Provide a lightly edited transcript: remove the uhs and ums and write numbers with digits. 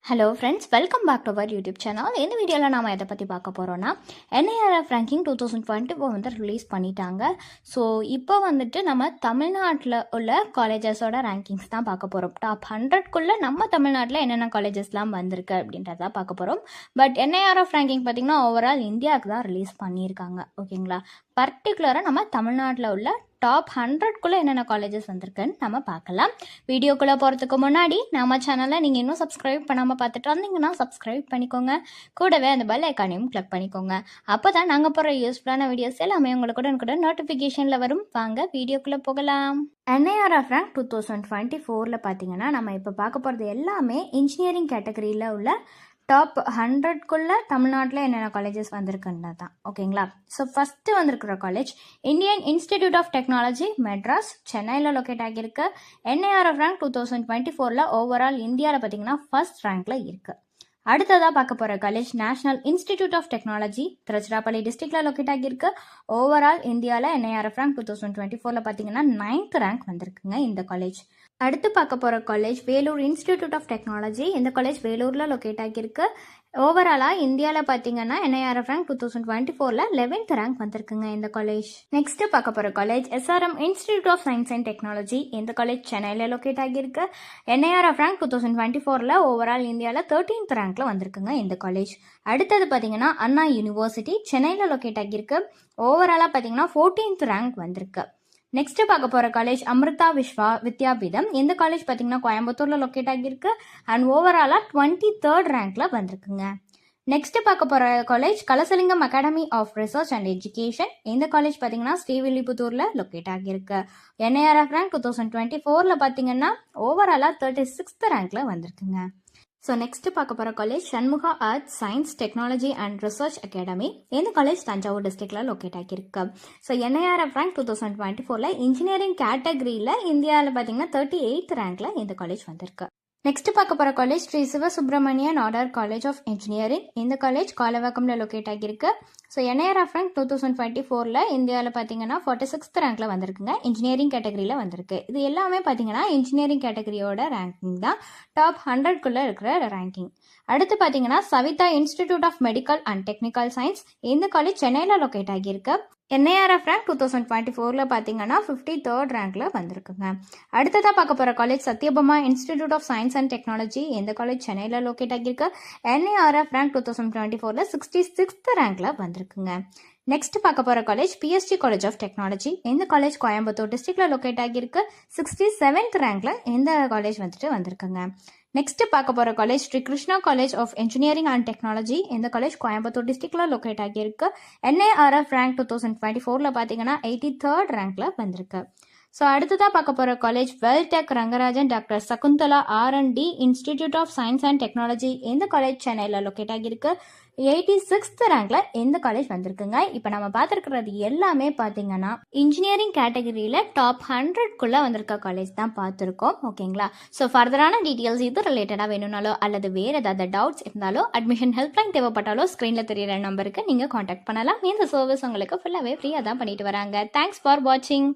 Hello friends, welcome back to our YouTube channel. இந்த வீடியோவில் நாம் எதை பற்றி பார்க்க போகிறோன்னா, NIRF ரேங்கிங் 2024 வந்து ரிலீஸ் பண்ணிட்டாங்க. ஸோ இப்போ வந்துட்டு நம்ம தமிழ்நாட்டில் உள்ள காலேஜஸோட ரேங்கிங்ஸ் தான் பார்க்க போகிறோம். டாப் 100க்குள்ளே நம்ம தமிழ்நாட்டில் என்னென்ன காலேஜஸ்லாம் வந்திருக்கு அப்படின்றத பார்க்க போகிறோம். பட் NIRF ரேங்கிங் பார்த்திங்கன்னா ஓவரால் இந்தியாவுக்கு தான் ரிலீஸ் பண்ணியிருக்காங்க. ஓகேங்களா, பர்டிகுலராக நம்ம தமிழ்நாட்டில் உள்ள டாப் 100க்குள்ளே என்னென்ன காலேஜஸ் வந்திருக்குன்னு நம்ம பார்க்கலாம். வீடியோக்குள்ளே போகிறதுக்கு முன்னாடி நம்ம சேனலை நீங்கள் இன்னும் சப்ஸ்கிரைப் பண்ணாமல் பார்த்துட்டு வந்தீங்கன்னா சப்ஸ்கிரைப் பண்ணிக்கோங்க. கூடவே அந்த பெல் ஐக்கானையும் கிளிக் பண்ணிக்கோங்க. அப்போ தான் நாங்கள் போகிற யூஸ்ஃபுல்லான வீடியோஸ் எல்லாமே உங்களுக்கு கூட நோட்டிஃபிகேஷனில் வரும். வாங்க வீடியோக்குள்ளே போகலாம். NIRF ரேங்க் 2024 பார்த்தீங்கன்னா நம்ம இப்போ பார்க்க போகிறது எல்லாமே இன்ஜினியரிங் கேட்டகரியில் உள்ள டாப் 100க்குள்ளே தமிழ்நாட்டில் என்னென்ன காலேஜஸ் வந்திருக்குன்னு தான். ஓகேங்களா, ஸோ ஃபஸ்ட்டு வந்திருக்கிற college Indian Institute of Technology Madras, சென்னையில் லொக்கேட் ஆகியிருக்கு. NIRF ரேங்க் 2024 ஓவரால் இந்தியாவில் பார்த்தீங்கன்னா ஃபர்ஸ்ட் ரேங்க்கில் இருக்குது. அடுத்ததாக பார்க்க போகிற college national institute of technology, Tiruchirappalli டிஸ்ட்ரிக்டில் லொக்கேட் ஆகியிருக்கு. ஓவரால் இந்தியாவில் NIRF ரேங்க் 2024 பார்த்தீங்கன்னா 9th ரேங்க் வந்திருக்குங்க இந்த காலேஜ். அடுத்து பார்க்க போகிற college Vellore institute of technology. இந்த காலேஜ் வேலூரில் லொக்கேட் ஆகியிருக்கு. ஓவராலாக இந்தியாவில் பார்த்தீங்கன்னா NIRF ரேங்க் 2024 11th ரேங்க் வந்திருக்குங்க இந்த காலேஜ். நெக்ஸ்ட் பார்க்க போகிற college SRM institute of science and technology. இந்த காலேஜ் சென்னையில் லொக்கேட் ஆகியிருக்கு. NIRF ரேங்க் 2024 ஓவரால் இந்தியாவில் 13th ரேங்க்ல வந்திருக்குங்க இந்த காலேஜ். அடுத்தது பார்த்தீங்கன்னா அண்ணா யூனிவர்சிட்டி, சென்னையில் லொக்கேட் ஆகியிருக்கு. ஓவராலாக பார்த்தீங்கன்னா 14th ரேங்க் வந்திருக்கு. நெக்ஸ்ட் பார்க்க போகிற காலேஜ் அமிர்தா விஸ்வா வித்யாபீடம். இந்த காலேஜ் பார்த்தீங்கன்னா கோயம்புத்தூரில் லொக்கேட் ஆகியிருக்கு அண்ட் ஓவராலாக 23rd ரேங்க்ல வந்திருக்குங்க. நெக்ஸ்ட் பார்க்க போகிற college Kalasalingam academy of research and education. இந்த காலேஜ் பார்த்தீங்கன்னா ஸ்ரீவில்லிபுத்தூரில் லொக்கேட் ஆகியிருக்கு. NIRF ரேங்க் 2024 பார்த்தீங்கன்னா ஓவராலாக 36th ரேங்க்ல வந்திருக்குங்க. ஸோ நெக்ஸ்ட் பார்க்க போகிற college Shanmuga arts science technology and research academy. இந்த காலேஜ் தஞ்சாவூர் டிஸ்ட்ரிக்டில் லொக்கேட் ஆகியிருக்கு. ஸோ NIRF ரேங்க் 2024 இன்ஜினியரிங் கேட்டகரியில் இந்தியாவில் பார்த்தீங்கன்னா 38th ரேங்க்ல இந்த காலேஜ் வந்திருக்கு. நெக்ஸ்ட் பார்க்க போகிற காலேஜ் ஸ்ரீ சிவசுப்ரமணியன் ஆர்டர் காலேஜ் ஆஃப் இன்ஜினியரிங். இந்த காலேஜ் காலவாக்கம்ல லொக்கேட் ஆகியிருக்கு. ஸோ NIRF ரேங்க் 2024 இந்தியாவில் பார்த்தீங்கன்னா 46th ரேங்க்ல வந்திருக்குங்க. இன்ஜினியரிங் கேட்டகரியில் வந்திருக்கு. இது எல்லாமே பார்த்தீங்கன்னா இன்ஜினியரிங் கேட்டகரியோட ரேங்கிங் தான், டாப் 100க்குள்ளே இருக்கிற ரேங்கிங். அடுத்து பார்த்தீங்கன்னா Saveetha institute of medical and technical science. இந்த காலேஜ் சென்னையில் லொக்கேட் ஆகியிருக்கு. NIRF ரேங்க் 2024 பார்த்தீங்கன்னா 53rd ரேங்க்ல வந்திருக்குங்க. அடுத்ததாக பார்க்க போகிற college Sathyabama institute of science and technology. இந்த காலேஜ் சென்னையில் லொக்கேட் ஆகியிருக்கு. NIRF ரேங்க் 2024 66th ரேங்க்ல வந்திருக்குங்க. நெக்ஸ்ட் பார்க்க போகிற college PSG college of technology. இந்த காலேஜ் கோயம்புத்தூர் டிஸ்ட்ரிக்டில் லொக்கேட் ஆகியிருக்கு. 67th ரேங்க்ல இந்த காலேஜ் வந்துட்டு வந்திருக்குங்க. நெக்ஸ்ட் பார்க்க போகிற college Sri Krishna college of engineering and technology. இந்த காலேஜ் கோயம்புத்தூர் டிஸ்ட்ரிக்டில் லொக்கேட் ஆகியிருக்கு. NIRF ரேங்க் 2024 பார்த்தீங்கன்னா 83rd ரேங்க்ல வந்திருக்கு. ஸோ அடுத்ததாக பார்க்க போகிற college Veltech Rangarajan doctor Sakunthala R&D institute of science and technology. இந்த காலேஜ் சென்னையில் லொக்கேட் ஆகியிருக்கு. 86th ரேங்க்ல இந்த காலேஜ் வந்திருக்குங்க. இப்போ நம்ம பார்த்துருக்கிறது எல்லாமே பார்த்தீங்கன்னா இன்ஜினியரிங் கேட்டகரியில் டாப் 100க்குள்ளே வந்திருக்க காலேஜ் தான் பார்த்துருக்கோம். ஓகேங்களா, ஸோ ஃபர்தரான டீட்டெயில்ஸ் இது ரிலேட்டடாக வேணும்னாலோ அல்லது வேறு ஏதாவது டவுட்ஸ் இருந்தாலோ அட்மிஷன் ஹெல்ப்லைன் தேவைப்பட்டாலோ ஸ்க்ரீனில் தெரியிற நம்பருக்கு நீங்கள் காண்டாக்ட் பண்ணலாம். இந்த சர்வீஸ் உங்களுக்கு ஃபுல்லாகவே ஃப்ரீயாக தான் பண்ணிட்டு வராங்க. தேங்க்ஸ் ஃபார் வாட்சிங்.